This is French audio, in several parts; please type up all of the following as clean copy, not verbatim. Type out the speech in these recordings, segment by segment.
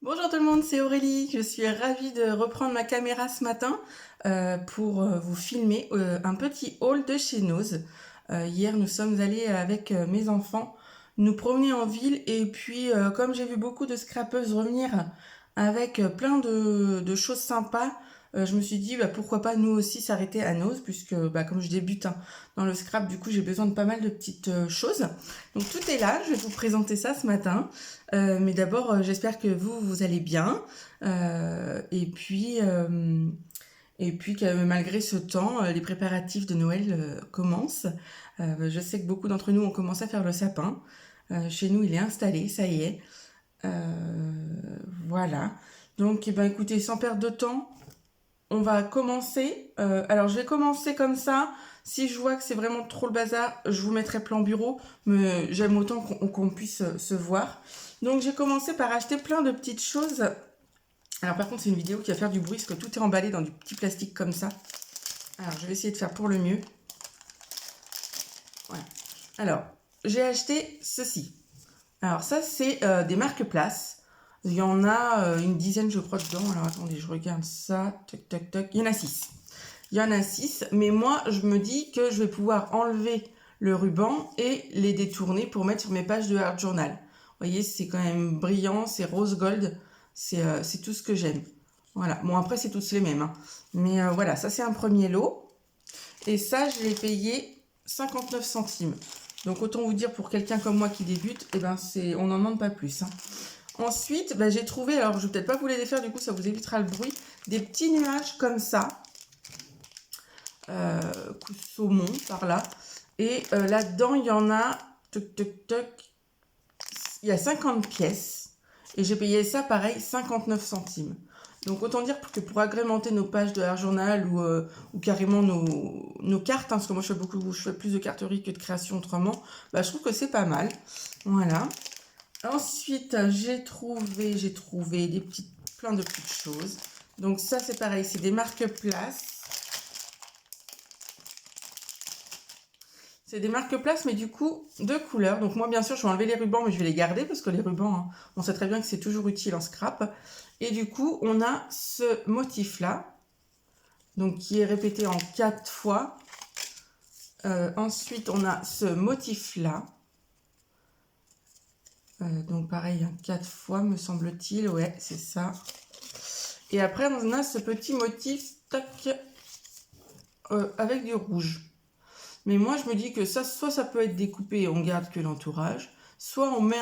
Bonjour tout le monde, c'est Aurélie. Je suis ravie de reprendre ma caméra ce matin pour vous filmer un petit haul de chez Nose. Hier, nous sommes allés avec mes enfants nous promener en ville et puis comme j'ai vu beaucoup de scrapeuses revenir avec plein de choses sympas, je me suis dit pourquoi pas nous aussi s'arrêter à Nose puisque comme je débute dans le scrap, du coup j'ai besoin de pas mal de petites choses. Donc tout est là, je vais vous présenter ça ce matin. Mais d'abord, j'espère que vous allez bien. Et puis que malgré ce temps, les préparatifs de Noël commencent. Je sais que beaucoup d'entre nous ont commencé à faire le sapin. Chez nous, il est installé, ça y est. Voilà. Donc, écoutez, sans perdre de temps, on va commencer. Alors, je vais commencer comme ça. Si je vois que c'est vraiment trop le bazar, je vous mettrai plan bureau. Mais j'aime autant qu'on puisse se voir. Donc, j'ai commencé par acheter plein de petites choses. Alors, par contre, c'est une vidéo qui va faire du bruit parce que tout est emballé dans du petit plastique comme ça. Alors, je vais essayer de faire pour le mieux. Voilà. Alors, j'ai acheté ceci. Alors, ça, c'est des marque-places. Il y en a une dizaine, je crois, dedans. Alors, attendez, je regarde ça. Tac, tac, tac. Il y en a 6. Il y en a 6, mais moi, je me dis que je vais pouvoir enlever le ruban et les détourner pour mettre sur mes pages de Art Journal. Vous voyez, c'est quand même brillant, c'est rose gold, c'est tout ce que j'aime. Voilà, bon après, c'est tous les mêmes. Mais voilà, ça c'est un premier lot. Et ça, je l'ai payé 59 centimes. Donc autant vous dire, pour quelqu'un comme moi qui débute, on n'en demande pas plus. Ensuite, j'ai trouvé, alors je vais peut-être pas vous les défaire, du coup ça vous évitera le bruit, des petits nuages comme ça. Coup de saumon par là. Et là-dedans, il y en a, il y a 50 pièces. Et j'ai payé ça, pareil, 59 centimes. Donc autant dire que pour agrémenter nos pages de Art Journal ou carrément nos cartes, parce que moi je fais plus de carterie que de création autrement, je trouve que c'est pas mal. Voilà. Ensuite, j'ai trouvé plein de petites choses. Donc ça c'est pareil, c'est des marque-places. C'est des marque-places, mais du coup, de couleurs. Donc moi, bien sûr, je vais enlever les rubans, mais je vais les garder parce que les rubans, on sait très bien que c'est toujours utile en scrap. Et du coup, on a ce motif-là, donc qui est répété en 4 fois. Ensuite, on a ce motif-là. Donc pareil, 4 fois, me semble-t-il. Ouais, c'est ça. Et après, on a ce petit motif, tac, avec du rouge. Mais moi, je me dis que ça, soit ça peut être découpé et on garde que l'entourage, soit on met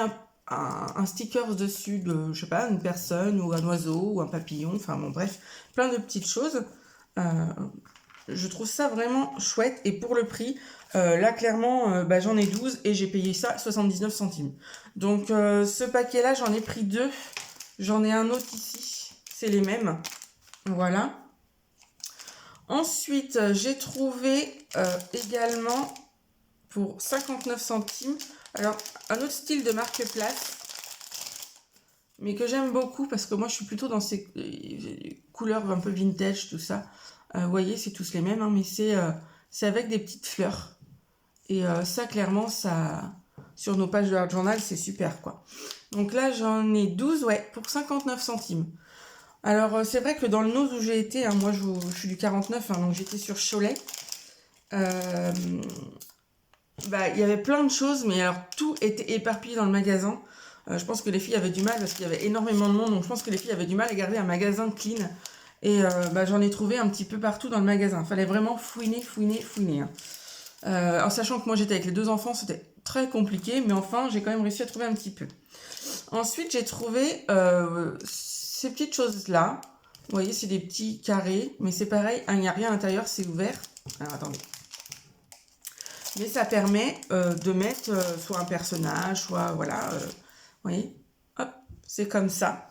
un sticker dessus de, je sais pas, une personne ou un oiseau ou un papillon, enfin bon, bref, plein de petites choses. Je trouve ça vraiment chouette et pour le prix, là clairement, j'en ai 12 et j'ai payé ça 79 centimes. Donc ce paquet-là, j'en ai pris 2. J'en ai un autre ici, c'est les mêmes. Voilà. Ensuite, j'ai trouvé également pour 59 centimes, alors un autre style de marque-place, mais que j'aime beaucoup parce que moi je suis plutôt dans ces couleurs un peu vintage, tout ça. Vous voyez, c'est tous les mêmes, mais c'est avec des petites fleurs. Et ça, clairement, ça, sur nos pages de Art Journal, c'est super, quoi. Donc là, j'en ai 12, ouais, pour 59 centimes. Alors, c'est vrai que dans le Nose où j'ai été, moi je suis du 49, donc j'étais sur Cholet. Il y avait plein de choses, mais alors tout était éparpillé dans le magasin. Je pense que les filles avaient du mal parce qu'il y avait énormément de monde, donc je pense que les filles avaient du mal à garder un magasin clean. Et j'en ai trouvé un petit peu partout dans le magasin. Il fallait vraiment fouiner. En sachant que moi j'étais avec les 2 enfants, c'était très compliqué, mais enfin j'ai quand même réussi à trouver un petit peu. Ensuite, j'ai trouvé ces petites choses-là. Vous voyez, c'est des petits carrés, mais c'est pareil, il n'y a rien à l'intérieur, c'est ouvert. Alors, attendez. Mais ça permet de mettre soit un personnage, soit, voilà, vous voyez, hop, c'est comme ça.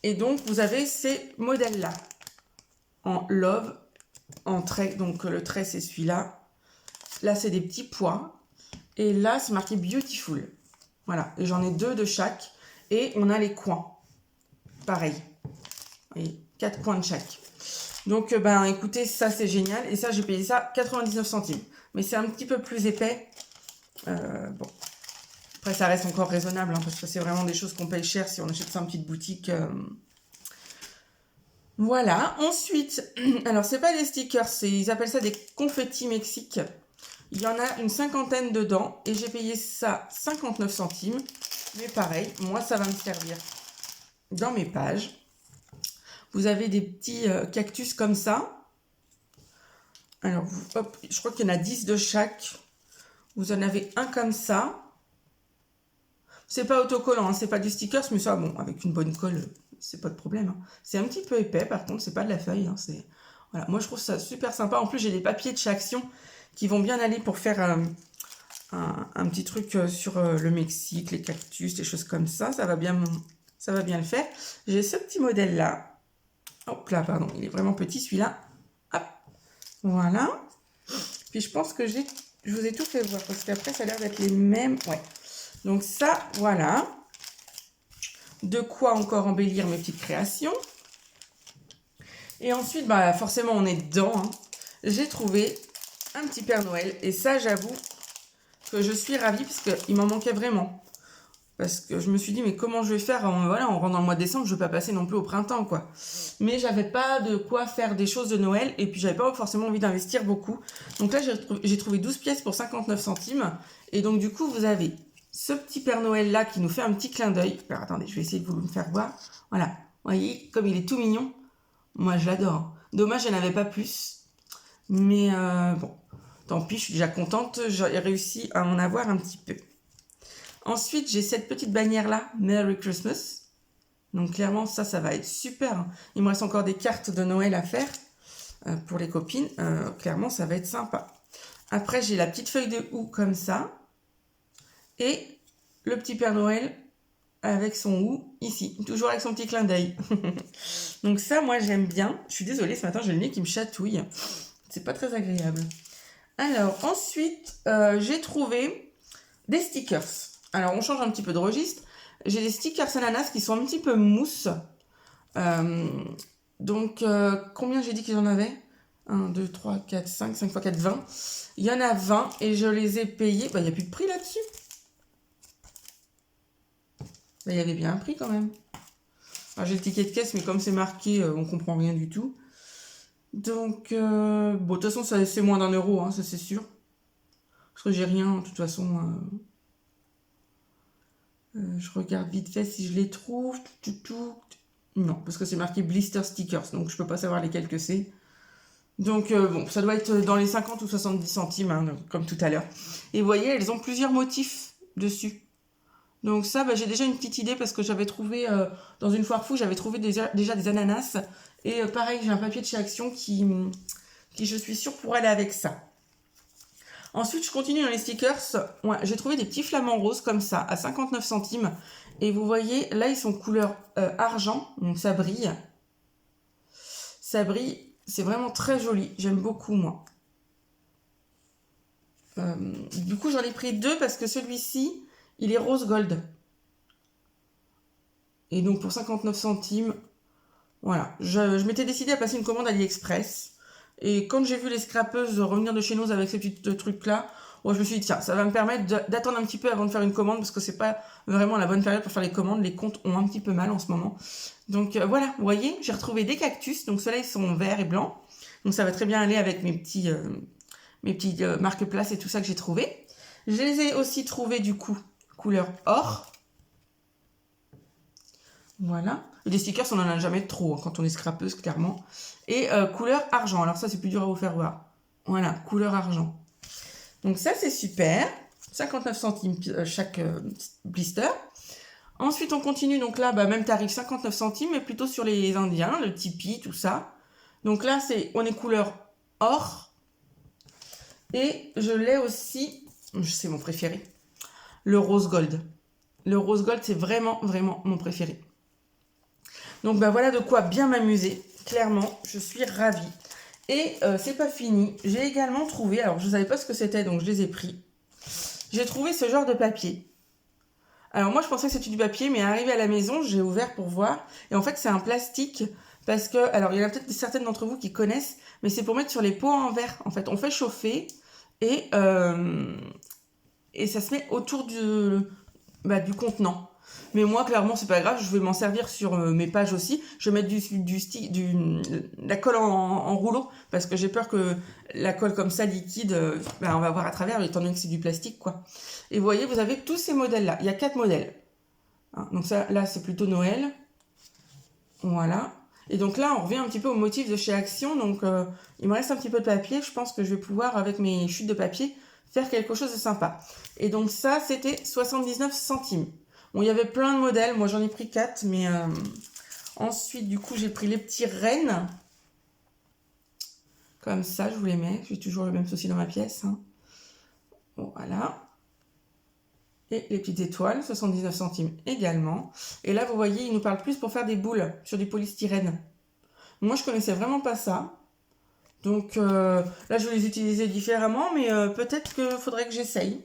Et donc, vous avez ces modèles-là, en love, en trait, donc le trait, c'est celui-là. Là, c'est des petits pois. Et là, c'est marqué Beautiful. Voilà, et j'en ai 2 de chaque. Et on a les coins. Pareil. Vous voyez, 4 coins de chaque. Donc, écoutez, ça, c'est génial. Et ça, j'ai payé ça 99 centimes. Mais c'est un petit peu plus épais. Bon. Après, ça reste encore raisonnable, hein, parce que c'est vraiment des choses qu'on paye cher si on achète ça en petite boutique. Voilà. Ensuite, alors, c'est pas des stickers, ils appellent ça des confettis Mexique. Il y en a une cinquantaine dedans et j'ai payé ça 59 centimes. Mais pareil, moi, ça va me servir dans mes pages. Vous avez des petits cactus comme ça. Alors, hop, je crois qu'il y en a 10 de chaque. Vous en avez un comme ça. C'est pas autocollant, hein, c'est pas du stickers, mais ça, bon, avec une bonne colle, c'est pas de problème. Hein. C'est un petit peu épais, par contre, c'est pas de la feuille. Hein, voilà. Moi, je trouve ça super sympa. En plus, j'ai des papiers de chez Action qui vont bien aller pour faire un petit truc sur le Mexique, les cactus, des choses comme ça. Ça va bien le faire. J'ai ce petit modèle-là. Hop là, pardon, il est vraiment petit celui-là. Hop, voilà. Puis je pense que je vous ai tout fait voir, parce qu'après, ça a l'air d'être les mêmes. Ouais. Donc ça, voilà. De quoi encore embellir mes petites créations. Et ensuite, bah, forcément, on est dedans. Hein. J'ai trouvé un petit Père Noël. Et ça, j'avoue que je suis ravie, parce qu'il m'en manquait vraiment. Parce que je me suis dit, mais comment je vais faire? Voilà, on rentre dans le mois de décembre, je ne vais pas passer non plus au printemps, quoi. Mais j'avais pas de quoi faire des choses de Noël. Et puis, j'avais pas forcément envie d'investir beaucoup. Donc là, j'ai trouvé 12 pièces pour 59 centimes. Et donc, du coup, vous avez ce petit Père Noël là qui nous fait un petit clin d'œil. Alors attendez, je vais essayer de vous le faire voir. Voilà, vous voyez comme il est tout mignon. Moi je l'adore. Dommage, je n'avais pas plus. Mais bon, tant pis, je suis déjà contente. J'ai réussi à en avoir un petit peu. Ensuite, j'ai cette petite bannière là, Merry Christmas. Donc clairement, ça va être super. Il me reste encore des cartes de Noël à faire pour les copines. Clairement, ça va être sympa. Après, j'ai la petite feuille de houx comme ça. Et le petit Père Noël avec son houx ici, toujours avec son petit clin d'œil. Donc ça, moi, j'aime bien. Je suis désolée, ce matin, j'ai le nez qui me chatouille. C'est pas très agréable. Alors, ensuite, j'ai trouvé des stickers. Alors, on change un petit peu de registre. J'ai des stickers ananas qui sont un petit peu mousse. Donc, combien j'ai dit qu'il y en avait 1, 2, 3, 4, 5, 5 x 4, 20. Il y en a 20 et je les ai payés. Bah, il n'y a plus de prix là-dessus. Bah, il y avait bien un prix quand même. Alors, j'ai le ticket de caisse, mais comme c'est marqué, on comprend rien du tout. Donc, bon, de toute façon, c'est moins d'1 euro, hein, ça c'est sûr. Parce que j'ai rien, de toute façon. Je regarde vite fait si je les trouve. Non, parce que c'est marqué blister stickers, donc je peux pas savoir lesquels que c'est. Donc, bon, ça doit être dans les 50 ou 70 centimes, hein, comme tout à l'heure. Et vous voyez, elles ont plusieurs motifs dessus. Donc ça, bah, j'ai déjà une petite idée parce que j'avais trouvé, dans une foire fou, j'avais trouvé déjà des ananas. Et pareil, j'ai un papier de chez Action qui, je suis sûre, pourrait aller avec ça. Ensuite, je continue dans les stickers. Ouais, j'ai trouvé des petits flamants roses comme ça, à 59 centimes. Et vous voyez, là, ils sont couleur argent, donc ça brille. Ça brille, c'est vraiment très joli. J'aime beaucoup, moi. Du coup, j'en ai pris 2 parce que celui-ci, il est rose gold. Et donc, pour 59 centimes, voilà. Je m'étais décidée à passer une commande AliExpress. Et quand j'ai vu les scrapeuses revenir de chez nous avec ces petits trucs-là, je me suis dit, tiens, ça va me permettre d'attendre un petit peu avant de faire une commande parce que c'est pas vraiment la bonne période pour faire les commandes. Les comptes ont un petit peu mal en ce moment. Donc voilà, vous voyez, j'ai retrouvé des cactus. Donc ceux-là, ils sont verts et blancs. Donc ça va très bien aller avec mes petits marque-place et tout ça que j'ai trouvé. Je les ai aussi trouvés du coup couleur or. Voilà. Et les stickers, on n'en a jamais trop quand on est scrapeuse, clairement. Et couleur argent. Alors ça, c'est plus dur à vous faire voir. Voilà, couleur argent. Donc ça, c'est super. 59 centimes chaque blister. Ensuite, on continue. Donc là, même tarif 59 centimes, mais plutôt sur les Indiens, le Tipeee, tout ça. Donc là, on est couleur or. Et je l'ai aussi, c'est mon préféré, le rose gold. Le rose gold, c'est vraiment, vraiment mon préféré. Donc voilà de quoi bien m'amuser. Clairement, je suis ravie. Et c'est pas fini. J'ai également trouvé, alors je ne savais pas ce que c'était, donc je les ai pris. J'ai trouvé ce genre de papier. Alors moi, je pensais que c'était du papier, mais arrivé à la maison, j'ai ouvert pour voir. Et en fait, c'est un plastique. Parce que, alors il y en a peut-être certaines d'entre vous qui connaissent, mais c'est pour mettre sur les pots en verre. En fait, on fait chauffer et ça se met autour du contenant. Mais moi, clairement, c'est pas grave, je vais m'en servir sur mes pages aussi. Je vais mettre la colle en rouleau, parce que j'ai peur que la colle comme ça, liquide, on va voir à travers, étant donné que c'est du plastique, quoi. Et vous voyez, vous avez tous ces modèles-là. Il y a 4 modèles. Hein, donc ça, là, c'est plutôt Noël. Voilà. Et donc là, on revient un petit peu au motif de chez Action. Donc, il me reste un petit peu de papier. Je pense que je vais pouvoir, avec mes chutes de papier, faire quelque chose de sympa. Et donc ça, c'était 79 centimes. Bon, il y avait plein de modèles. Moi, j'en ai pris 4. Mais ensuite, du coup, j'ai pris les petits rennes. Comme ça, je vous les mets. J'ai toujours le même souci dans ma pièce. Hein. Bon, voilà. Et les petites étoiles, 79 centimes également. Et là, vous voyez, il nous parle plus pour faire des boules sur du polystyrène. Moi, je connaissais vraiment pas ça. Donc là, je vais les utiliser différemment, mais peut-être qu'il faudrait que j'essaye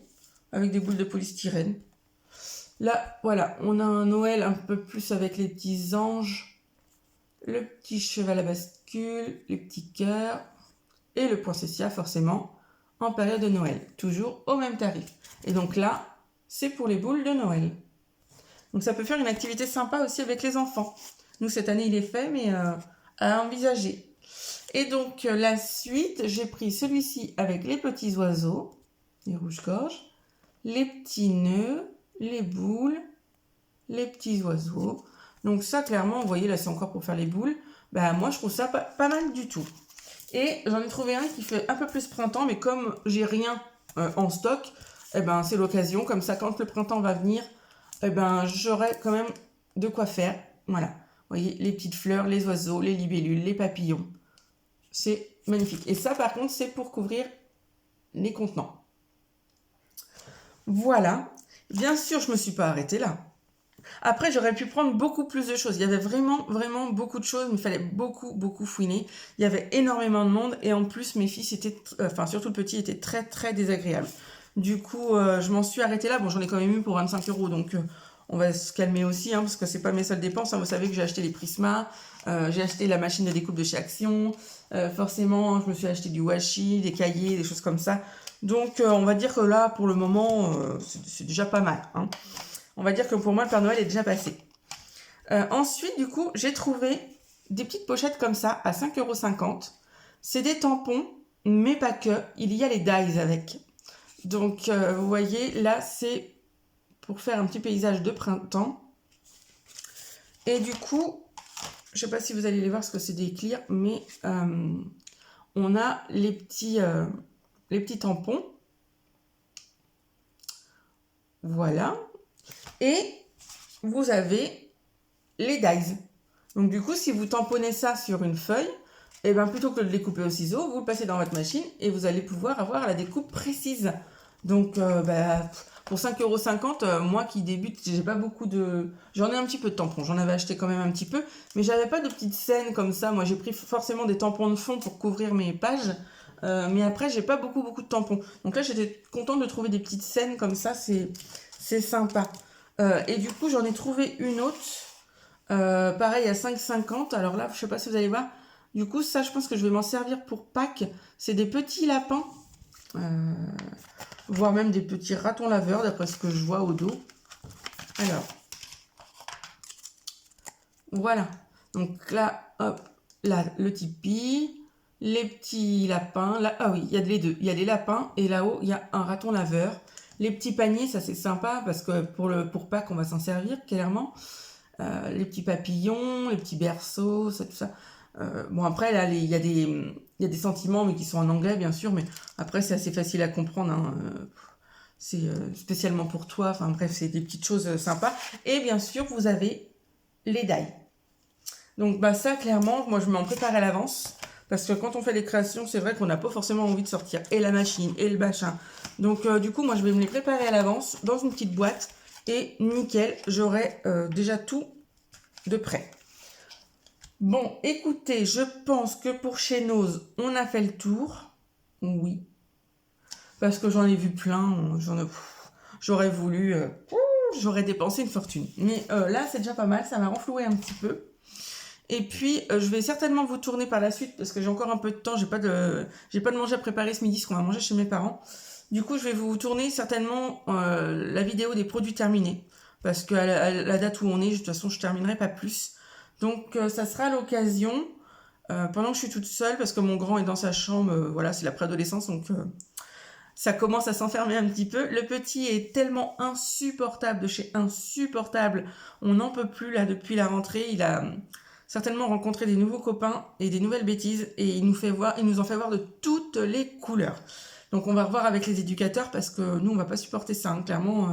avec des boules de polystyrène. Là, voilà, on a un Noël un peu plus avec les petits anges, le petit cheval à bascule, les petits cœurs et le poinsettia, forcément, en période de Noël. Toujours au même tarif. Et donc là, c'est pour les boules de Noël. Donc ça peut faire une activité sympa aussi avec les enfants. Nous, cette année, il est fait, mais à envisager. Et donc, la suite, j'ai pris celui-ci avec les petits oiseaux, les rouges-gorges, les petits nœuds, les boules, les petits oiseaux. Donc ça, clairement, vous voyez, là, c'est encore pour faire les boules. Moi, je trouve ça pas mal du tout. Et j'en ai trouvé un qui fait un peu plus printemps, mais comme j'ai rien en stock, c'est l'occasion. Comme ça, quand le printemps va venir, j'aurai quand même de quoi faire. Voilà. Vous voyez, les petites fleurs, les oiseaux, les libellules, les papillons. C'est magnifique. Et ça, par contre, c'est pour couvrir les contenants. Voilà. Bien sûr, je ne me suis pas arrêtée là. Après, j'aurais pu prendre beaucoup plus de choses. Il y avait vraiment, vraiment beaucoup de choses. Il fallait beaucoup, beaucoup fouiner. Il y avait énormément de monde. Et en plus, mes fils étaient, surtout le petit, était très, très désagréable. Du coup, je m'en suis arrêtée là. Bon, j'en ai quand même eu pour 25 €. Donc, on va se calmer aussi, hein, parce que c'est pas mes seules dépenses. Hein. Vous savez que j'ai acheté les Prisma. J'ai acheté la machine de découpe de chez Action. Forcément, je me suis acheté du washi, des cahiers, des choses comme ça. Donc, on va dire que là, pour le moment, c'est déjà pas mal. Hein. On va dire que pour moi, le Père Noël est déjà passé. Ensuite, du coup, j'ai trouvé des petites pochettes comme ça à 5,50 €. C'est des tampons, mais pas que. Il y a les dies avec. Donc, vous voyez, là, c'est pour faire un petit paysage de printemps. Et du coup, je ne sais pas si vous allez les voir parce que c'est des clears, mais on a les petits tampons. Voilà. Et vous avez les dies. Donc du coup, si vous tamponnez ça sur une feuille, plutôt que de le découper au ciseau, vous le passez dans votre machine et vous allez pouvoir avoir la découpe précise. Donc pour 5,50 €, moi qui débute, j'ai pas beaucoup de... J'en ai un petit peu de tampons, j'en avais acheté quand même un petit peu, mais j'avais pas de petites scènes comme ça. Moi j'ai pris forcément des tampons de fond pour couvrir mes pages, mais après j'ai pas beaucoup de tampons. Donc là j'étais contente de trouver des petites scènes comme ça, c'est sympa. Et du coup, j'en ai trouvé une autre, pareil à 5,50 €. Alors là, je sais pas si vous allez voir. Du coup, ça, je pense que je vais m'en servir pour Pâques. C'est des petits lapins, voire même des petits ratons laveurs, d'après ce que je vois au dos. Alors, voilà. Donc là, hop, là, le Tipeee, les petits lapins. Là, ah oui, il y a les deux. Il y a les lapins et là-haut, il y a un raton laveur. Les petits paniers, ça c'est sympa parce que pour Pâques, on va s'en servir clairement. Les petits papillons, les petits berceaux, ça, tout ça. Bon, après, là, il y a des sentiments, mais qui sont en anglais, bien sûr. Mais après, c'est assez facile à comprendre. Hein. C'est spécialement pour toi. Enfin, bref, c'est des petites choses sympas. Et bien sûr, vous avez les dies. Donc, ça, clairement, moi, je m'en prépare à l'avance. Parce que quand on fait les créations, c'est vrai qu'on n'a pas forcément envie de sortir et la machine et le machin. Donc, du coup, moi, je vais me les préparer à l'avance dans une petite boîte. Et nickel, j'aurai déjà tout de prêt. Bon, écoutez, je pense que pour chez Nose, on a fait le tour. Oui. Parce que j'en ai vu plein. J'aurais voulu... j'aurais dépensé une fortune. Mais là, c'est déjà pas mal. Ça m'a renfloué un petit peu. Et puis, je vais certainement vous tourner par la suite parce que j'ai encore un peu de temps. J'ai pas de manger à préparer ce midi, ce qu'on va manger chez mes parents. Du coup, je vais vous tourner certainement la vidéo des produits terminés. Parce qu'à la date où on est, de toute façon, je terminerai pas plus. Donc, ça sera l'occasion, pendant que je suis toute seule, parce que mon grand est dans sa chambre, voilà, c'est la préadolescence, donc ça commence à s'enfermer un petit peu. Le petit est tellement insupportable, de chez insupportable, on n'en peut plus là depuis la rentrée. Il a certainement rencontré des nouveaux copains et des nouvelles bêtises, et il nous en fait voir de toutes les couleurs. Donc on va revoir avec les éducateurs parce que nous on va pas supporter ça, hein. Clairement,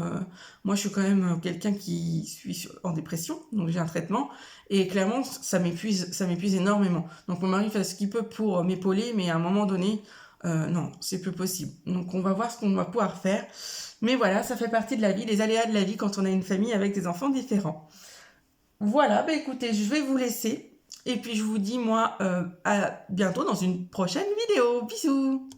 moi je suis quand même quelqu'un qui suis en dépression, donc j'ai un traitement et clairement ça m'épuise énormément. Donc mon mari fait ce qu'il peut pour m'épauler, mais à un moment donné, non, c'est plus possible. Donc on va voir ce qu'on va pouvoir faire. Mais voilà, ça fait partie de la vie, les aléas de la vie quand on a une famille avec des enfants différents. Voilà, bah écoutez, je vais vous laisser. Et puis je vous dis moi à bientôt dans une prochaine vidéo. Bisous!